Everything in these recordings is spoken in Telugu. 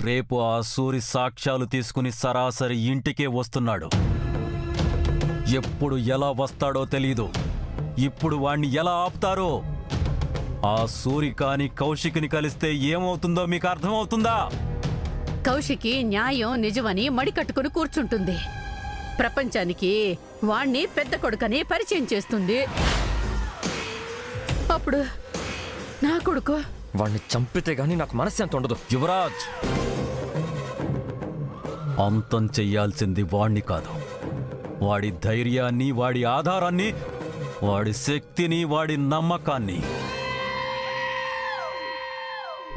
రేపు ఆ సూరి సాక్ష్యాలు తీసుకుని సరాసరి ఇంటికే వస్తున్నాడు. ఎప్పుడు ఎలా వస్తాడో తెలీదు. ఇప్పుడు వాణ్ణి ఎలా ఆపుతారో. ఆ సూరి కాని కౌశిక్ని కలిస్తే ఏమవుతుందో మీకు అర్థమవుతుందా? కౌశికి న్యాయం నిజమని మడికట్టుకుని కూర్చుంటుంది. ప్రపంచానికి వాణ్ణి పెద్ద కొడుకని పరిచయం చేస్తుంది. అప్పుడు నా కొడుకు వాణ్ణి చంపితే గానీ నాకు మనశ్శాంతి ఉండదు. యువరాజ్, అంతం చెయ్యాల్సింది వాణ్ణి కాదు, వాడి ధైర్యాన్ని, వాడి ఆధారాన్ని, వాడి శక్తిని, వాడి నమ్మకాన్ని.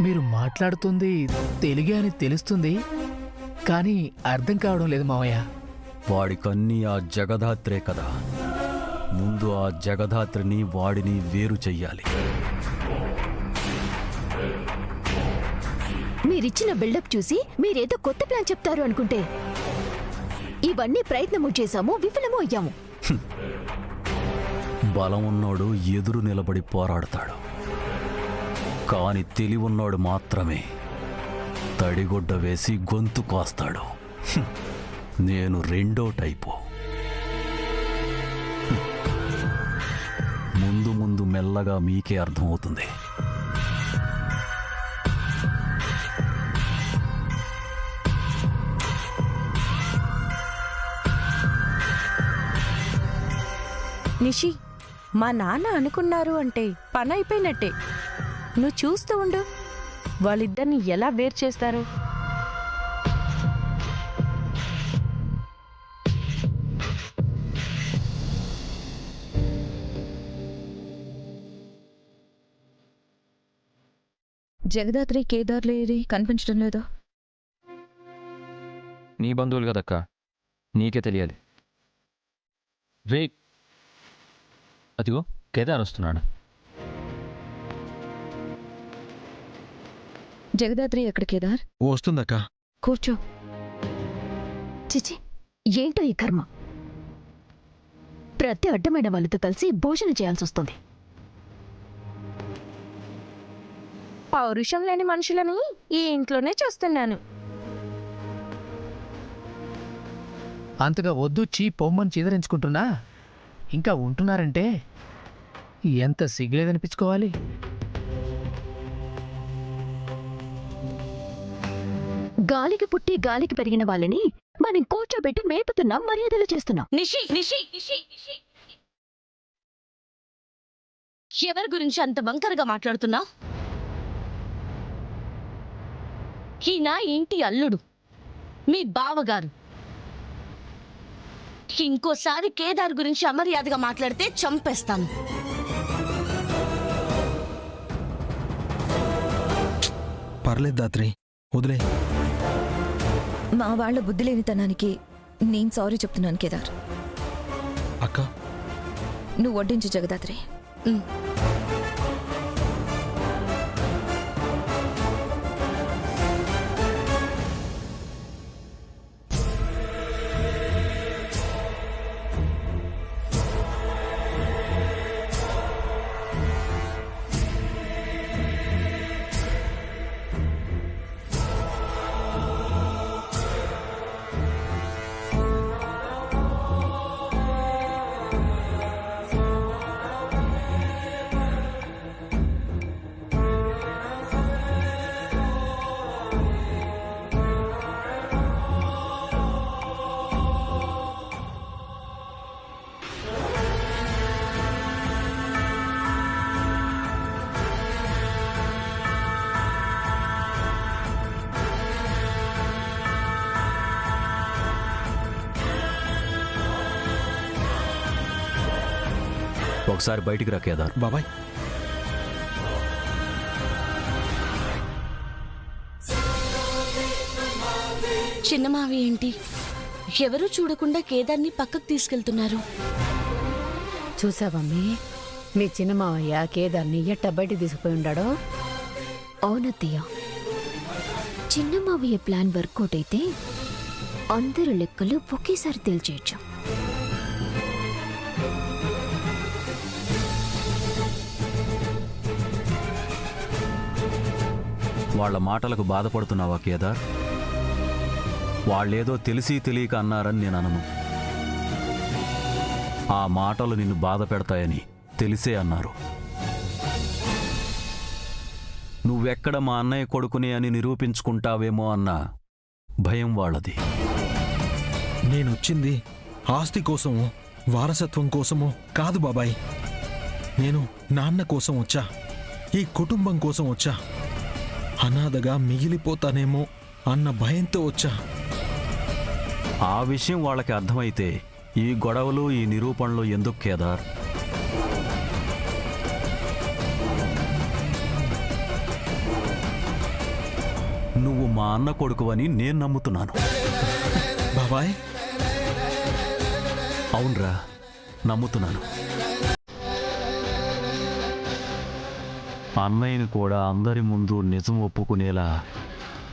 మీరు మాట్లాడుతుంది తెలుగే అని తెలుస్తుంది, కానీ అర్థం కావడం లేదు మావయ్య. వాడికన్నీ ఆ జగదాత్రే కదా. ముందు ఆ జగదాత్రిని, వాడిని వేరు చెయ్యాలి. మీరిచ్చిన బిల్డప్ చూసి మీరేదో కొత్త ప్లాన్ చెప్తారు అనుకుంటే ఇవన్నీ ప్రయత్నము చేశాము, విఫలమూ అయ్యాము. బలమున్నోడు ఎదురు నిలబడి పోరాడతాడు, కాని తెలివున్నోడు మాత్రమే తడిగుడ్డ వేసి గొంతు కోస్తాడు. నేను రెండో టైపు. ముందు ముందు మెల్లగా మీకే అర్థమవుతుంది. నిషి, మా నాన్న అనుకున్నారు అంటే పని అయిపోయినట్టే. నువ్వు చూస్తూ ఉండు, వాళ్ళిద్దరిని ఎలా వేరు చేస్తారు. జగదాత్రి కేదార్లో ఏది కనిపించడం లేదా? నీ బంధువులు కదక్క, నీకే తెలియాలి. రే, అదిగో కేదార్ వస్తున్నాడు. జగదాత్రి ఎక్కడ కేదార్? వస్తుందక్క. కూర్చో. చిచి, ఏంటో ఈ కర్మ. ప్రతి అడ్డమైన వాళ్ళతో కలిసి భోజనం చేయాల్సి వస్తుంది. పౌరుషం లేని మనుషులని ఈ ఇంట్లోనే చూస్తున్నాను. అంతగా వద్దు చీ పొమ్మని చీదరించుకుంటున్నా ఇంకా ఉంటున్నారంటే ఎంత సిగ్గులేదనిపించుకోవాలి. గాలికి పుట్టి గాలికి పెరిగిన వాళ్ళని మనం కూర్చోబెట్టి మేపుతున్నాం, మర్యాదలు చేస్తున్నాం. నిషి నిషి నిషి నిషి, ఎవరి గురించి అంత వంకరగా మాట్లాడుతున్నా? ఈయన ఇంటి అల్లుడు, మీ బావగారు. ఇంకోసారి కేదార్ గురించి అమర్యాదగా మాట్లాడితే చంపేస్తాను. పర్లేదు దాత్రి, వదిలే. మా వాళ్ళ బుద్ధి లేనితనానికి నేను సారీ చెప్తున్నాను కేదార్. అక్క, నువ్వు వడ్డించు జగదాత్రి. ఒకసారి బయటికి రా కేదార్. బాబాయ్. చిన్నమావి ఏంటి ఎవరూ చూడకుండా కేదార్ని పక్కకు తీసుకెళ్తున్నారు? చూసావమ్మీ, మీ చిన్నమావయ్య కేదార్ని ఎట్ట బయటికి తీసుకుపోయి ఉండాడో. అవునత్తయ్య, చిన్న మావయ్య ప్లాన్ వర్కౌట్ అయితే అందరు లెక్కలు ఒకేసారి తేల్చేయచ్చు. వాళ్ళ మాటలకు బాధపడుతున్నావా కేదార్? వాళ్ళేదో తెలిసి తెలియక అన్నారని నేను అనను. ఆ మాటలు నిన్ను బాధ పెడతాయని తెలిసే అన్నారు. నువ్వెక్కడ మా అన్నయ్య కొడుకుని అని నిరూపించుకుంటావేమో అన్న భయం వాళ్ళది. నేనొచ్చింది ఆస్తి కోసమో వారసత్వం కోసమో కాదు బాబాయ్. నేను నాన్న కోసం వచ్చా, ఈ కుటుంబం కోసం వచ్చా. అనాథగా మిగిలిపోతానేమో అన్న భయంతో వచ్చా. ఆ విషయం వాళ్ళకి అర్థమైతే ఈ గొడవలు ఈ నిరూపణలు ఎందుకు కేదార్? నువ్వు మా అన్న కొడుకువని నేను నమ్ముతున్నాను. బాబాయ్, అవునరా, నమ్ముతున్నాను. అన్నయ్యని కూడా అందరి ముందు నిజం ఒప్పుకునేలా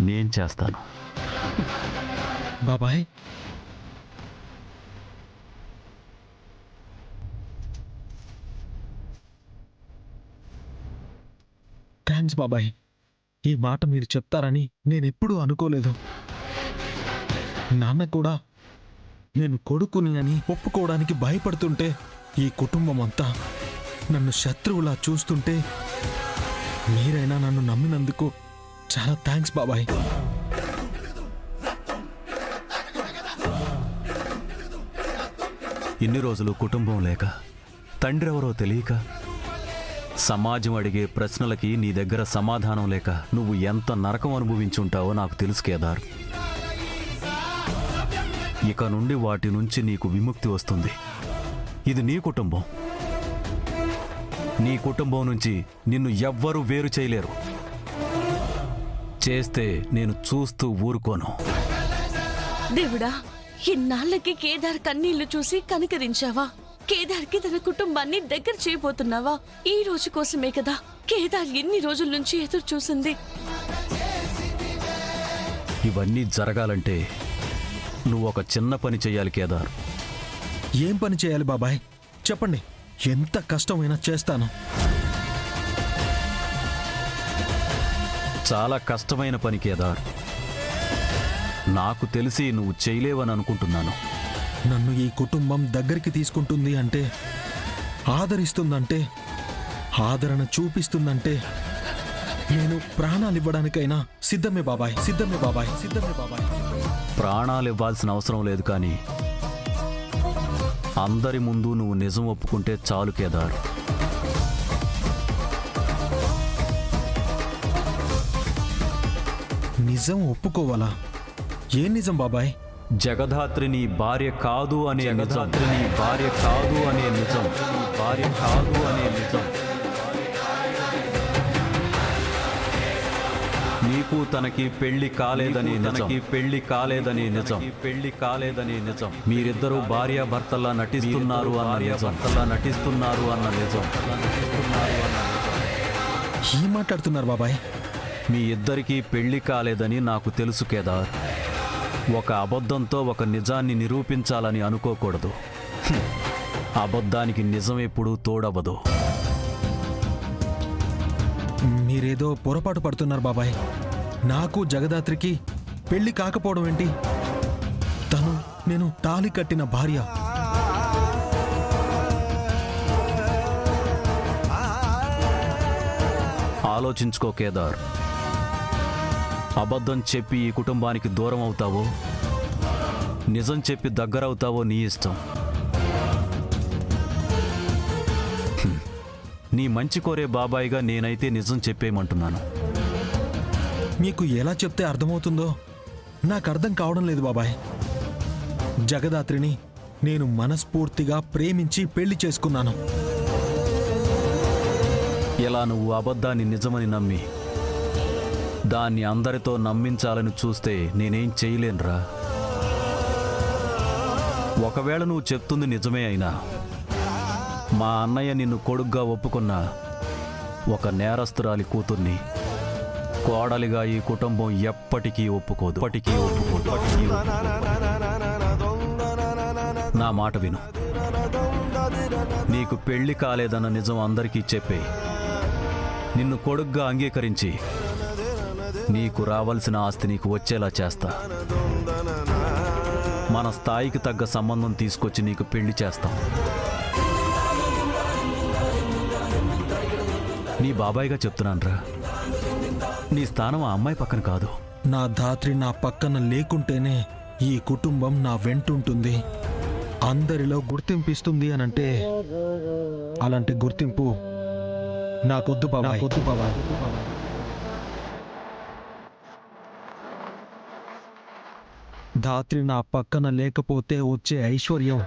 నేను చేస్తాను. బాబాయ్, థ్యాంక్స్ బాబాయ్. ఈ మాట మీరు చెప్తారని నేనెప్పుడూ అనుకోలేదు. నాన్న కూడా నేను కొడుకుని అని ఒప్పుకోవడానికి భయపడుతుంటే, ఈ కుటుంబం అంతా నన్ను శత్రువులా చూస్తుంటే, మీరైనా నన్ను నమ్మినందుకు చాలా థ్యాంక్స్ బాబాయ్. ఇన్ని రోజులు కుటుంబం లేక, తండ్రి ఎవరో తెలియక, సమాజం అడిగే ప్రశ్నలకి నీ దగ్గర సమాధానం లేక నువ్వు ఎంత నరకం అనుభవించుంటావో నాకు తెలుసు కేదార్. ఇక నుండి వాటి నుంచి నీకు విముక్తి వస్తుంది. ఇది నీ కుటుంబం. నీ కుటుంబం నుంచి నిన్ను ఎవ్వరూ వేరు చేయలేరు. చేస్తే నేను చూస్తూ ఊరుకోను. దేవుడా, ఇన్నాళ్ళకి కేదార్ కన్నీళ్లు చూసి కనికరించావా? కేదార్కి తన కుటుంబాన్ని దగ్గర చేయబోతున్నావా? ఈ రోజు కోసమే కదా కేదార్ ఎన్ని రోజుల నుంచి ఎదురు చూసింది. ఇవన్నీ జరగాలంటే నువ్వు ఒక చిన్న పని చెయ్యాలి కేదార్. ఏం పని చేయాలి బాబాయ్? చెప్పండి, ఎంత కష్టమైనా చేస్తాను. చాలా కష్టమైన పని కేదార్. నాకు తెలిసి నువ్వు చేయలేవని అనుకుంటున్నాను. నన్ను ఈ కుటుంబం దగ్గరికి తీసుకుంటుంది అంటే, ఆదరిస్తుందంటే, ఆదరణ చూపిస్తుందంటే, నేను ప్రాణాలివ్వడానికైనా సిద్ధమే బాబాయ్, సిద్ధమే బాబాయ్, సిద్ధమే బాబాయ్. ప్రాణాలు ఇవ్వాల్సిన అవసరం లేదు, కానీ అందరి ముందు నువ్వు నిజం ఒప్పుకుంటే చాలు కేదార్. నిజం ఒప్పుకోవాలా? ఏం నిజం బాబాయ్? జగదాత్రి నీ భార్య కాదు అనే నిజం. నీ భార్య కాదు అనే నిజం. భార్య కాదు అనే నిజం. నీకు తనకి పెళ్లి కాలేదనే నిజం. పెళ్లి కాలేదనే నిజం. పెళ్లి కాలేదనే నిజం. మీరిద్దరూ భార్యాభర్తల్లా నటిస్తున్నారు అన్న నిజం. నటిస్తున్నారు అన్న నిజం. ఏం మాట్లాడుతున్నారు బాబాయ్? మీ ఇద్దరికీ పెళ్లి కాలేదని నాకు తెలుసు కేదార్. ఒక అబద్ధంతో ఒక నిజాన్ని నిరూపించాలని అనుకోకూడదు. అబద్ధానికి నిజం ఎప్పుడూ తోడవదు. మీరేదో పొరపాటు పడుతున్నారు బాబాయ్. నాకు జగదాత్రికి పెళ్లి కాకపోవడం ఏంటి? తను నేను తాళి కట్టిన భార్య. ఆలోచించుకో కేదార్. అబద్ధం చెప్పి ఈ కుటుంబానికి దూరం అవుతావో, నిజం చెప్పి దగ్గరవుతావో నీ ఇష్టం. నీ మంచి కోరే బాబాయిగా నేనైతే నిజం చెప్పేయమంటున్నాను. మీకు ఎలా చెప్తే అర్థమవుతుందో నాకు అర్థం కావడం లేదు బాబాయ్. జగదాత్రిని నేను మనస్ఫూర్తిగా ప్రేమించి పెళ్లి చేసుకున్నాను. ఇలా నువ్వు అబద్ధాన్ని నిజమని నమ్మి దాన్ని అందరితో నమ్మించాలని చూస్తే నేనేం చేయలేనురా. ఒకవేళ నువ్వు చెప్తుంది నిజమే అయినా, మా అన్నయ్య నిన్ను కొడుగ్గా ఒప్పుకున్న ఒక నేరస్తురాలి కూతుర్ని కోడలిగా ఈ కుటుంబం ఎప్పటికీ ఒప్పుకోదు. నా మాట విను. నీకు పెళ్లి కాలేదన్న నిజం అందరికీ చెప్పే నిన్ను కొడుగ్గా అంగీకరించి నీకు రావాల్సిన ఆస్తి నీకు వచ్చేలా చేస్తా. మన స్థాయికి తగ్గ సంబంధం తీసుకొచ్చి నీకు పెళ్లి చేస్తాం. నీ బాబాయిగా చెప్తున్నానురా, నీ స్థానం ఆ అమ్మాయి పక్కన కాదు. నా ధాత్రి నా పక్కన లేకుంటేనే ఈ కుటుంబం నా వెంటుంటుంది, అందరిలో గుర్తింపిస్తుంది అనంటే అలాంటి గుర్తింపు నాకొద్దు బాబాయ్. ధాత్రి నా పక్కన లేకపోతే వచ్చే ఐశ్వర్యం,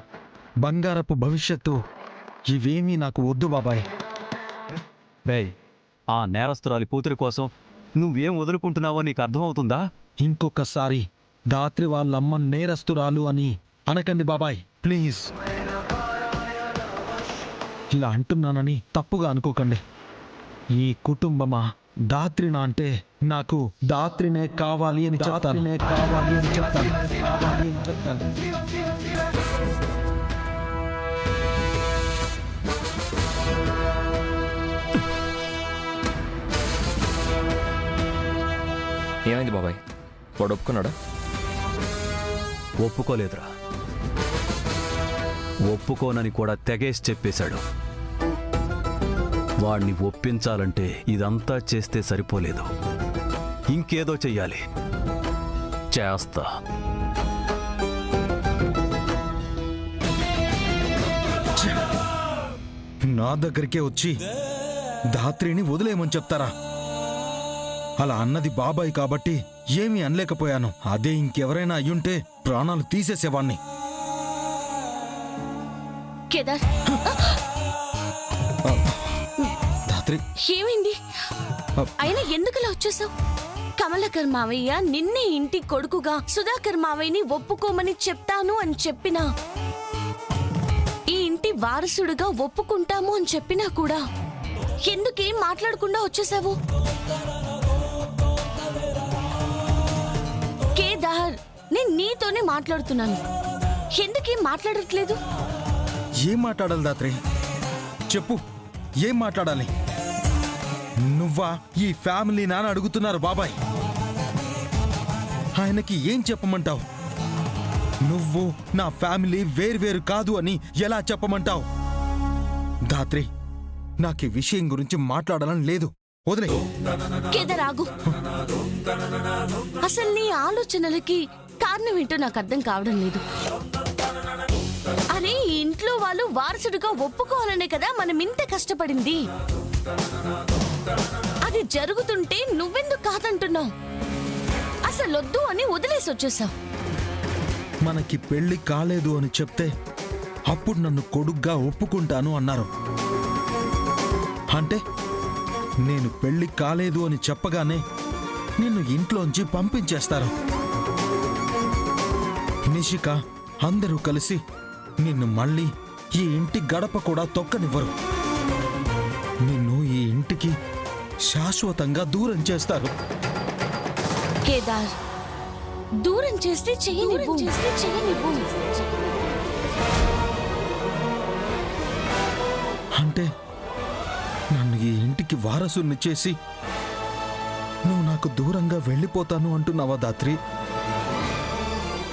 బంగారపు భవిష్యత్తు ఇవేమీ నాకు వద్దు బాబాయ్. బేయ్, ఆ నేరస్తురాలి కూతురి కోసం నువ్వేం వదులుకుంటున్నావో నీకు అర్థమవుతుందా? ఇంకొకసారి ధాత్రి వాళ్ళమ్మ నేరస్తురాలు అని అనకండి బాబాయ్, ప్లీజ్. ఇలా అంటున్నానని తప్పుగా అనుకోకండి. ఈ కుటుంబమా ధాత్రినా అంటే నాకు ధాత్రినే కావాలి అని చెప్తాను. ఏమైంది బాబాయ్, వాడు ఒప్పుకున్నాడా? ఒప్పుకోలేదురా. ఒప్పుకోనని కూడా తెగేసి చెప్పేశాడు. వాణ్ణి ఒప్పించాలంటే ఇదంతా చేస్తే సరిపోలేదు, ఇంకేదో చెయ్యాలి. చేస్తా. నా దగ్గరికే వచ్చి ధాత్రిని వదిలేయమని చెప్తారా? అలా అన్నది బాబాయ్ కాబట్టి ఏమీ అనలేకపోయాను. అదే ఇంకెవరైనా అయ్యుంటే ప్రాణాలు తీసేసేవాణ్ణి. కేదార్, ధాత్రి, ఏమైంది? అయినా ఎందుకలా వచ్చేసావు? కమలాకర్ మావయ్య నిన్నే ఇంటి కొడుకుగా సుధాకర్ మావయ్యని ఒప్పుకోమని చెప్తాను అని చెప్పినా, ఈ ఇంటి వారసుడుగా ఒప్పుకుంటాము అని చెప్పినా కూడా ఎందుకేం మాట్లాడకుండా వచ్చేసావు? కేదార్, నేను నీతోనే మాట్లాడుతున్నాను, ఎందుకేం మాట్లాడట్లేదు? ఏం మాట్లాడాలి ధాత్రి? చెప్పు, ఏం మాట్లాడాలి? నువ్వా ఈ ఫ్యామిలీ నాన్న అడుగుతున్నారు బాబాయ్. ఆయనకి ఏం చెప్పమంటావు? నువ్వు నా ఫ్యామిలీ వేర్వేరు కాదు అని ఎలా చెప్పమంటావు? ధాత్రి, నాకు ఈ విషయం గురించి మాట్లాడాలని లేదు, వదిలే. కేదార్, ఆగు. అసలు నీ ఆలోచనలకి కారణం ఏంటో నాకు అర్థం కావడం లేదు. అరే, ఈ ఇంట్లో వాళ్ళు వారసుడిగా ఒప్పుకోవాలనే కదా మనం ఇంత కష్టపడింది. అది జరుగుతుంటే నువ్వెందుకు కాదంటున్నావు? అసలు వద్దు అని వదిలేసి వచ్చేసావు. మనకి పెళ్లి కాలేదు అని చెప్తే అప్పుడు నన్ను కొడుగ్గా ఒప్పుకుంటాను అన్నారు. అంటే నేను పెళ్లి కాలేదు అని చెప్పగానే నిన్ను ఇంట్లోంచి పంపించేస్తారు. నిషిక, అందరూ కలిసి నిన్ను మళ్ళీ ఈ ఇంటి గడప కూడా తొక్కనివ్వరు. నిన్ను ఈ ఇంటికి శాశ్వతంగా దూరం చేస్తారు. కేదార్, దూరం చేస్తే చెయ్యనివ్వు. అంటే నన్ను ఈ ఇంటికి వారసుని చేసి నువ్వు నాకు దూరంగా వెళ్ళిపోతాను అంటున్నావా ధాత్రి?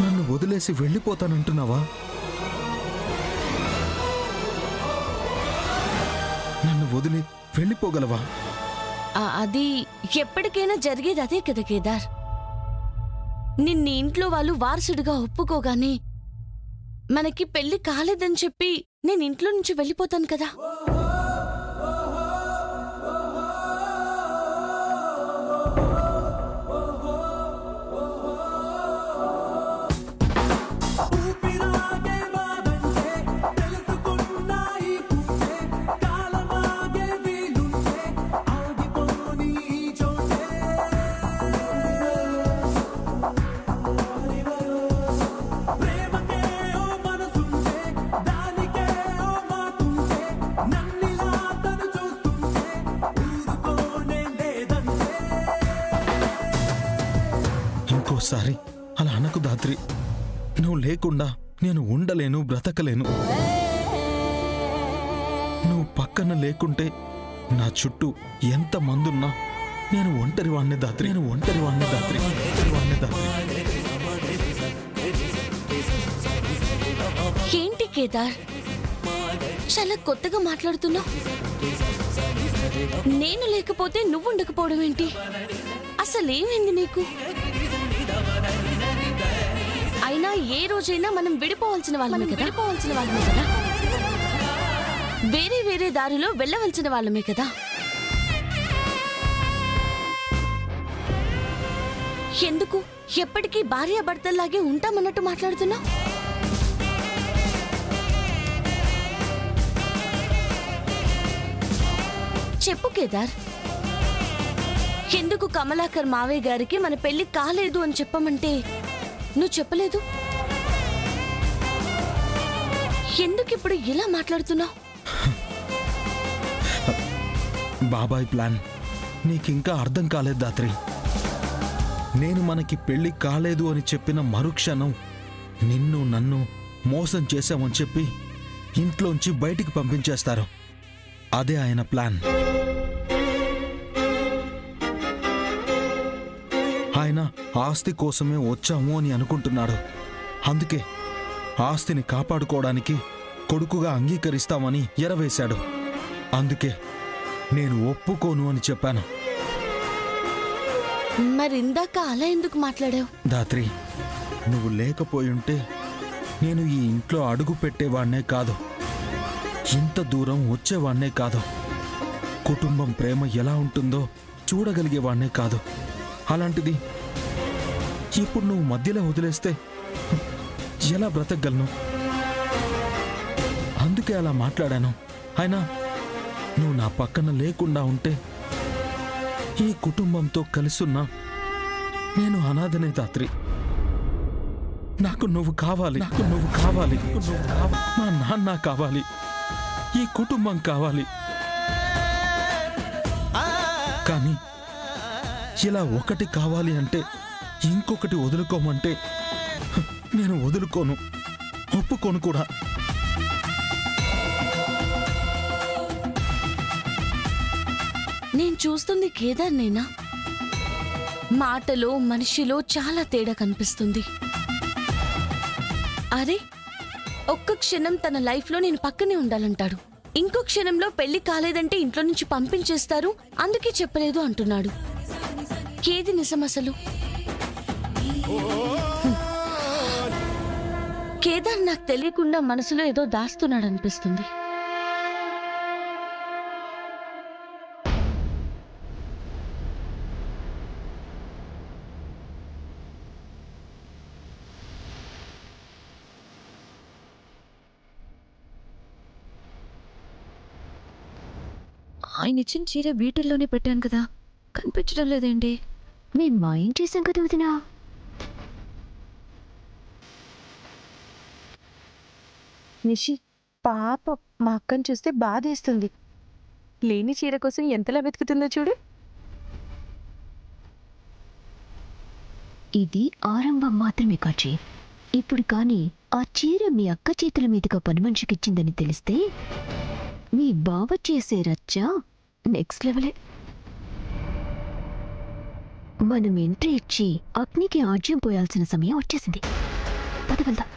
నన్ను వదిలేసి వెళ్ళిపోతానంటున్నావా? నన్ను వదిలి వెళ్ళిపోగలవా? అది ఎప్పటికైనా జరిగేది అదే కదా కేదార్. నిన్న ఇంట్లో వాళ్ళు వారసుడిగా ఒప్పుకోగానే మనకి పెళ్లి కాలేదని చెప్పి నేను ఇంట్లో నుంచి వెళ్ళిపోతాను కదా. ఇంకోసారి అలా అనకు ధాత్రి. నువ్వు లేకుండా నేను ఉండలేను, బ్రతకలేను. నువ్వు పక్కన లేకుంటే నా చుట్టూ ఎంత మందున్నా నేను ఒంటరి వాడిని దాత్రి, నేను ఒంటరి వాడిని దాత్రి, ఒంటరి వాడిని దాత్రి. ఏంటి కేదార్ చాలా కొత్తగా మాట్లాడుతున్నావు? నేను లేకపోతే నువ్వు ఉండకపోవడం ఏంటి? అసలేమైంది నీకు? అయినా ఏ రోజైనా మనం విడిపోవాల్సిన వాళ్ళమే కదా, వేరే వేరే దారిలో వెళ్ళవలసిన వాళ్ళమే కదా. ఎందుకు ఎప్పటికీ భార్యాభర్తల్లాగే ఉంటామన్నట్టు మాట్లాడుతున్నావు? చెప్పు కేదార్, ఎందుకు కమలాకర్ మావయ్య గారికి మన పెళ్లి కాలేదు అని చెప్పమంటే నువ్వు చెప్పలేదు? ఎందుకు ఇప్పుడు ఇలా మాట్లాడుతున్నావు? బాబాయ్ ప్లాన్ నీకింకా అర్థం కాలేదు దాత్రి. నేను మనకి పెళ్లి కాలేదు అని చెప్పిన మరుక్షణం నిన్ను నన్ను మోసం చేశామని చెప్పి ఇంట్లోంచి బయటికి పంపించేస్తారు. అదే ఆయన ప్లాన్. ఆయన ఆస్తి కోసమే వచ్చాము అని అనుకుంటున్నాడు. అందుకే ఆస్తిని కాపాడుకోవడానికి కొడుకుగా అంగీకరిస్తామని ఎరవేశాడు. అందుకే నేను ఒప్పుకోను అని చెప్పాను. మరిందాక అలా ఎందుకు మాట్లాడావు? దాత్రి, నువ్వు లేకపోయుంటే నేను ఈ ఇంట్లో అడుగు పెట్టేవాణ్ణే కాదు, ఇంత దూరం వచ్చేవాణ్ణే కాదు, కుటుంబం ప్రేమ ఎలా ఉంటుందో చూడగలిగేవాణ్ణే కాదు. అలాంటిది ఇప్పుడు నువ్వు మధ్యలో వదిలేస్తే ఎలా బ్రతకగలను? అందుకే అలా మాట్లాడాను. అయినా నువ్వు నా పక్కన లేకుండా ఉంటే ఈ కుటుంబంతో కలిసున్నా నేను అనాథనే దాత్రి. నాకు నువ్వు కావాలి, నాకు నువ్వు కావాలి, మా నాన్న కావాలి, ఈ కుటుంబం కావాలి. కానీ ఇలా ఒకటి కావాలి అంటే ఇంకొకటి వదులుకోమంటే నేను వదులుకోను, ఒప్పుకోను కూడా. నేను చూస్తుంది కేదార్ నేనా? మాటలో మనిషిలో చాలా తేడా కనిపిస్తుంది. అరే, ఒక్క క్షణం తన లైఫ్లో నేను పక్కనే ఉండాలంటాడు, ఇంకో క్షణంలో పెళ్లి కాలేదంటే ఇంట్లో నుంచి పంపించేస్తారు, అందుకే చెప్పలేదు అంటున్నాడు. ఏది నిజం అసలు? కేదార్ నాకు తెలియకుండా మనసులో ఏదో దాస్తున్నాడు అనిపిస్తుంది. ఆయన ఇచ్చిన చీర వీటిల్లోనే పెట్టాను కదా, కనిపించడం లేదేంటి? మేం మాయం చేశాం కదా వదినా. నిషి, పాప మా అక్కని చూస్తే బాధేస్తుంది. లేని చీర కోసం ఎంతలా వెతుకుతుందో చూడు. ఇది ఆరంభం మాత్రమే కాచి. ఇప్పుడు కానీ ఆ చీర మీ అక్క చేతుల మీదుగా పని మనిషికిచ్చిందని తెలిస్తే మీ బావ చేసే రచ్చ నెక్స్ట్ లెవెలే. మనం ఎంట్రీ ఇచ్చి అగ్నికి ఆజ్యం పోయాల్సిన సమయం వచ్చేసింది. పద వెళ్దాం.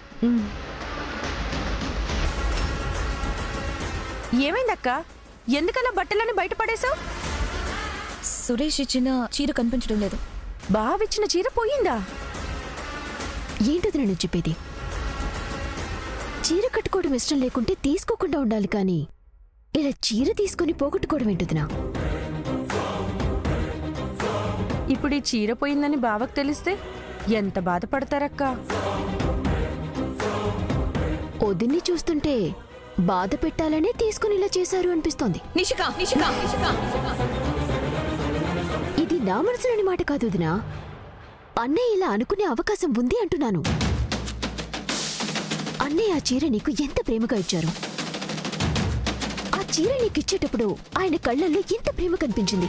ఏమైందక్క? ఎందుకలా బట్టలని బయటపడేశావు? సురేష్ ఇచ్చిన చీర కనిపించడం లేదు. బావిచ్చిన చీర పోయిందా? ఏంటది నేను చెప్పేది? చీర కట్టుకోవడం ఇష్టం లేకుంటే తీసుకోకుండా ఉండాలి, కానీ ఇలా చీర తీసుకుని పోగొట్టుకోవడం ఏంటదినా? ఇప్పుడు ఈ చీర పోయిందని బావకు తెలిస్తే ఎంత బాధపడతారక్క? వదిన్ని చూస్తుంటే బాధ పెట్టాలనే తీసుకుని ఇలా చేశారు అనిపిస్తోంది. నిషిక, నిషిక, నిషిక. ఇది నా మనసులోని మాట కాదు వదినా. అన్నయ్య ఇలా అనుకునే అవకాశం ఉంది అంటున్నాను. అన్నయ్య ఆ చీర నీకు ఎంత ప్రేమగా ఇచ్చారు. ఆ చీర నీకు ఇచ్చేటప్పుడు ఆయన కళ్ళల్లో ఎంత ప్రేమ కనిపించింది.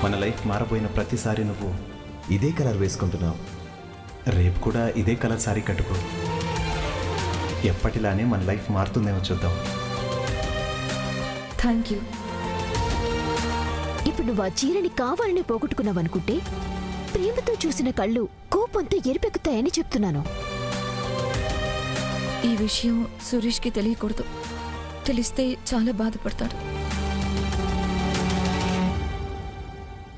మన లైఫ్ మారబోయిన ప్రతిసారి నువ్వు ఇదే కలర్ వేసుకుంటున్నావు. రేపు కూడా ఇదే కలర్ సారీ కట్టుకో. ఎప్పటిలానే మన లైఫ్ మారుతుందేమో చూద్దాం. Thank you. ఇప్పుడు నువ్వు ఆ చీరని కావాలని పోగొట్టుకున్నావనుకుంటే ప్రేమతో చూసిన కళ్ళు కోపంతో ఎరిపెక్కుతాయని చెప్తున్నాను. ఈ విషయం సురేష్కి తెలియకూడదు. తెలిస్తే చాలా బాధపడతాడు.